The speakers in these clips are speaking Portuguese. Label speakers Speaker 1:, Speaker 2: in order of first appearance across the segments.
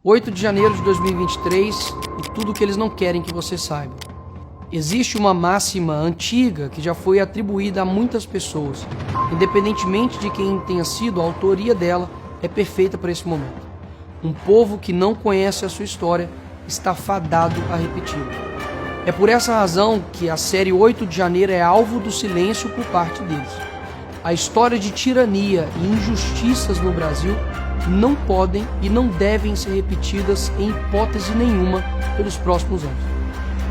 Speaker 1: 8 de janeiro de 2023 e tudo o que eles não querem que você saiba. Existe uma máxima antiga que já foi atribuída a muitas pessoas, independentemente de quem tenha sido a autoria dela, é perfeita para esse momento. Um povo que não conhece a sua história está fadado a repeti-la. É por essa razão que a série 8 de janeiro é alvo do silêncio por parte deles. A história de tirania e injustiças no Brasil não podem e não devem ser repetidas em hipótese nenhuma pelos próximos anos.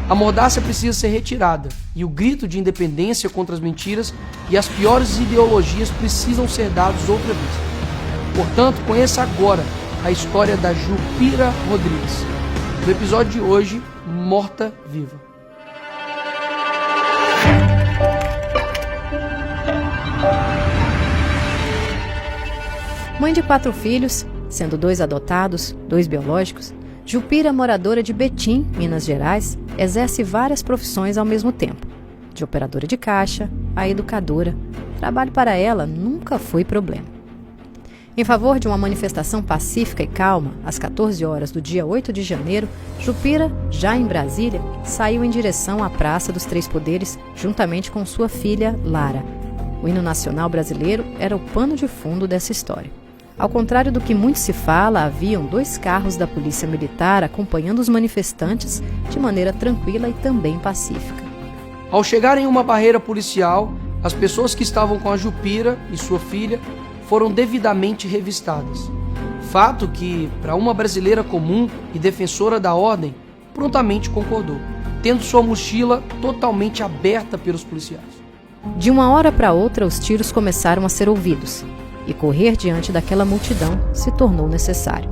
Speaker 1: A mordaça precisa ser retirada e o grito de independência contra as mentiras e as piores ideologias precisam ser dados outra vez. Portanto, conheça agora a história da Jupira Rodrigues. No episódio de hoje, Morta Viva.
Speaker 2: Mãe de 4 filhos, sendo 2 adotados, 2 biológicos, Jupira, moradora de Betim, Minas Gerais, exerce várias profissões ao mesmo tempo. De operadora de caixa a educadora, trabalho para ela nunca foi problema. Em favor de uma manifestação pacífica e calma, às 14 horas do dia 8 de janeiro, Jupira, já em Brasília, saiu em direção à Praça dos Três Poderes, juntamente com sua filha, Lara. O hino nacional brasileiro era o pano de fundo dessa história. Ao contrário do que muito se fala, haviam 2 carros da Polícia Militar acompanhando os manifestantes de maneira tranquila e também pacífica.
Speaker 1: Ao chegarem em uma barreira policial, as pessoas que estavam com a Jupira e sua filha foram devidamente revistadas. Fato que, para uma brasileira comum e defensora da ordem, prontamente concordou, tendo sua mochila totalmente aberta pelos policiais.
Speaker 2: De uma hora para outra, os tiros começaram a ser ouvidos, e correr diante daquela multidão se tornou necessário.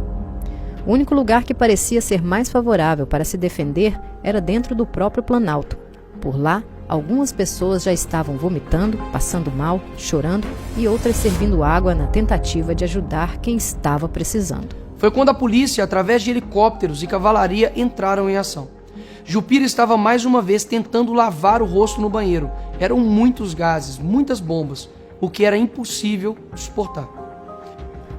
Speaker 2: O único lugar que parecia ser mais favorável para se defender era dentro do próprio Planalto. Por lá, algumas pessoas já estavam vomitando, passando mal, chorando e outras servindo água na tentativa de ajudar quem estava precisando.
Speaker 1: Foi quando a polícia, através de helicópteros e cavalaria, entraram em ação. Jupira estava mais uma vez tentando lavar o rosto no banheiro. Eram muitos gases, muitas bombas, o que era impossível de suportar.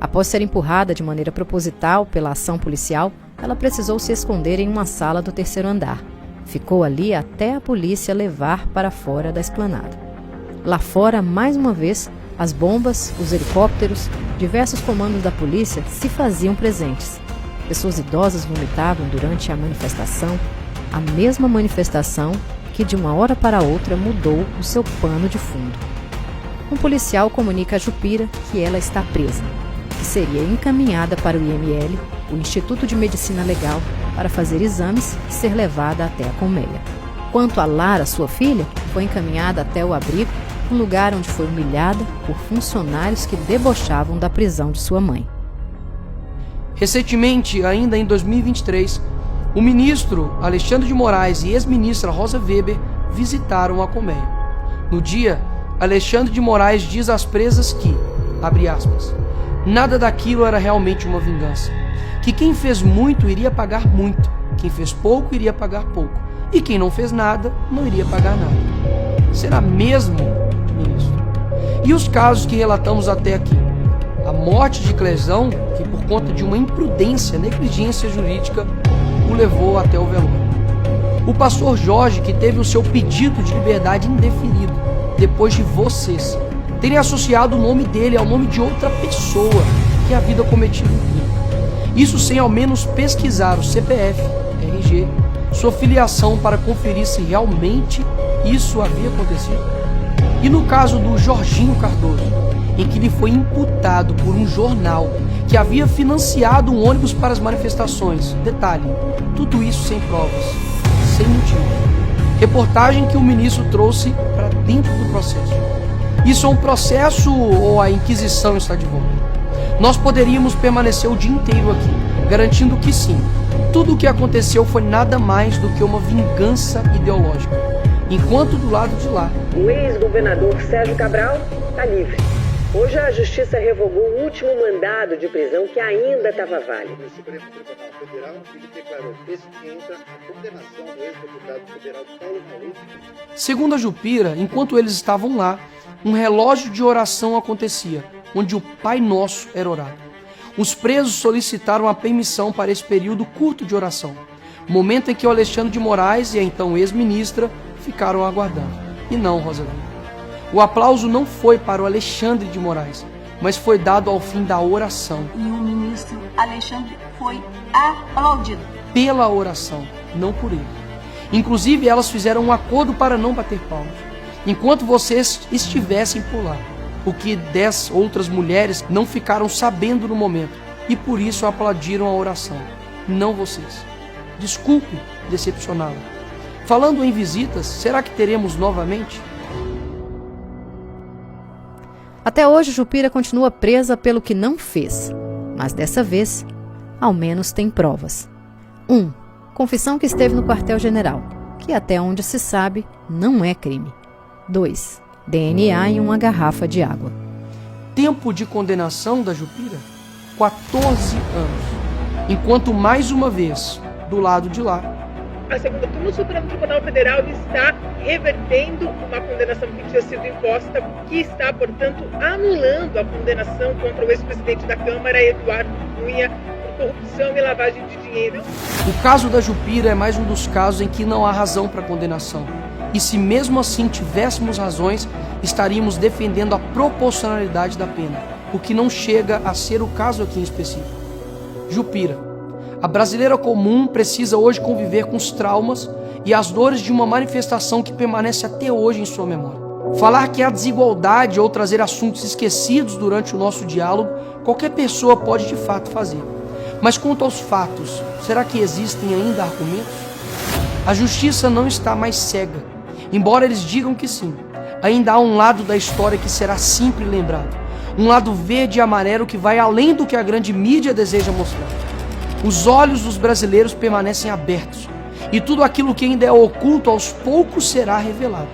Speaker 2: Após ser empurrada de maneira proposital pela ação policial, ela precisou se esconder em uma sala do 3º andar. Ficou ali até a polícia levar para fora da esplanada. Lá fora, mais uma vez, as bombas, os helicópteros, diversos comandos da polícia se faziam presentes. Pessoas idosas vomitavam durante a manifestação, a mesma manifestação que de uma hora para outra mudou o seu pano de fundo. Um policial comunica a Jupira que ela está presa, que seria encaminhada para o IML, o Instituto de Medicina Legal, para fazer exames e ser levada até a colmeia. Quanto a Lara, sua filha, foi encaminhada até o abrigo, um lugar onde foi humilhada por funcionários que debochavam da prisão de sua mãe.
Speaker 1: Recentemente, ainda em 2023, o ministro Alexandre de Moraes e ex-ministra Rosa Weber visitaram a colmeia. No dia, Alexandre de Moraes diz às presas que, abre aspas, nada daquilo era realmente uma vingança, que quem fez muito iria pagar muito, quem fez pouco iria pagar pouco, e quem não fez nada não iria pagar nada. Será mesmo, ministro? E os casos que relatamos até aqui? A morte de Clesão, que por conta de uma imprudência, negligência jurídica, o levou até o velório. O pastor Jorge, que teve o seu pedido de liberdade indeferido, depois de vocês terem associado o nome dele ao nome de outra pessoa que havia cometido um crime. Isso sem ao menos pesquisar o CPF, RG, sua filiação para conferir se realmente isso havia acontecido. E no caso do Jorginho Cardoso, em que lhe foi imputado por um jornal que havia financiado um ônibus para as manifestações. Detalhe, tudo isso sem provas, sem motivo. Reportagem que o ministro trouxe para dentro do processo. Isso é um processo ou a Inquisição está de volta? Nós poderíamos permanecer o dia inteiro aqui, garantindo que sim, tudo o que aconteceu foi nada mais do que uma vingança ideológica. Enquanto do lado de lá,
Speaker 3: o ex-governador Sérgio Cabral está livre. Hoje a Justiça revogou o último mandado de prisão que ainda estava válido.
Speaker 4: O Supremo Tribunal Federal ele declarou extinta a condenação do ex-deputado federal Paulo Maluf.
Speaker 1: Segundo a Jupira, enquanto eles estavam lá, um relógio de oração acontecia, onde o Pai Nosso era orado. Os presos solicitaram a permissão para esse período curto de oração, momento em que o Alexandre de Moraes e a então ex-ministra ficaram aguardando, e não Rosa Weber. O aplauso não foi para o Alexandre de Moraes, mas foi dado ao fim da oração.
Speaker 5: E o ministro Alexandre foi aplaudido.
Speaker 1: Pela oração, não por ele. Inclusive, elas fizeram um acordo para não bater palmas, enquanto vocês estivessem por lá. O que 10 outras mulheres não ficaram sabendo no momento, e por isso aplaudiram a oração, não vocês. Desculpe decepcioná-la. Falando em visitas, será que teremos novamente?
Speaker 2: Até hoje, Jupira continua presa pelo que não fez, mas dessa vez, ao menos tem provas. 1. Confissão que esteve no quartel-general, que até onde se sabe, não é crime. 2. DNA em uma garrafa de água.
Speaker 1: Tempo de condenação da Jupira? 14 anos. Enquanto mais uma vez, do lado de lá,
Speaker 6: a segunda turma do Supremo Tribunal Federal está revertendo uma condenação que tinha sido imposta, que está, portanto, anulando a condenação contra o ex-presidente da Câmara, Eduardo Cunha, por corrupção e lavagem de dinheiro.
Speaker 1: O caso da Jupira é mais um dos casos em que não há razão para condenação. E se mesmo assim tivéssemos razões, estaríamos defendendo a proporcionalidade da pena, o que não chega a ser o caso aqui em específico. Jupira. A brasileira comum precisa hoje conviver com os traumas e as dores de uma manifestação que permanece até hoje em sua memória. Falar que há desigualdade ou trazer assuntos esquecidos durante o nosso diálogo, qualquer pessoa pode de fato fazer. Mas quanto aos fatos, será que existem ainda argumentos? A justiça não está mais cega, embora eles digam que sim. Ainda há um lado da história que será sempre lembrado. Um lado verde e amarelo que vai além do que a grande mídia deseja mostrar. Os olhos dos brasileiros permanecem abertos e tudo aquilo que ainda é oculto aos poucos será revelado.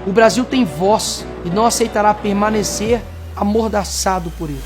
Speaker 1: O Brasil tem voz e não aceitará permanecer amordaçado por eles.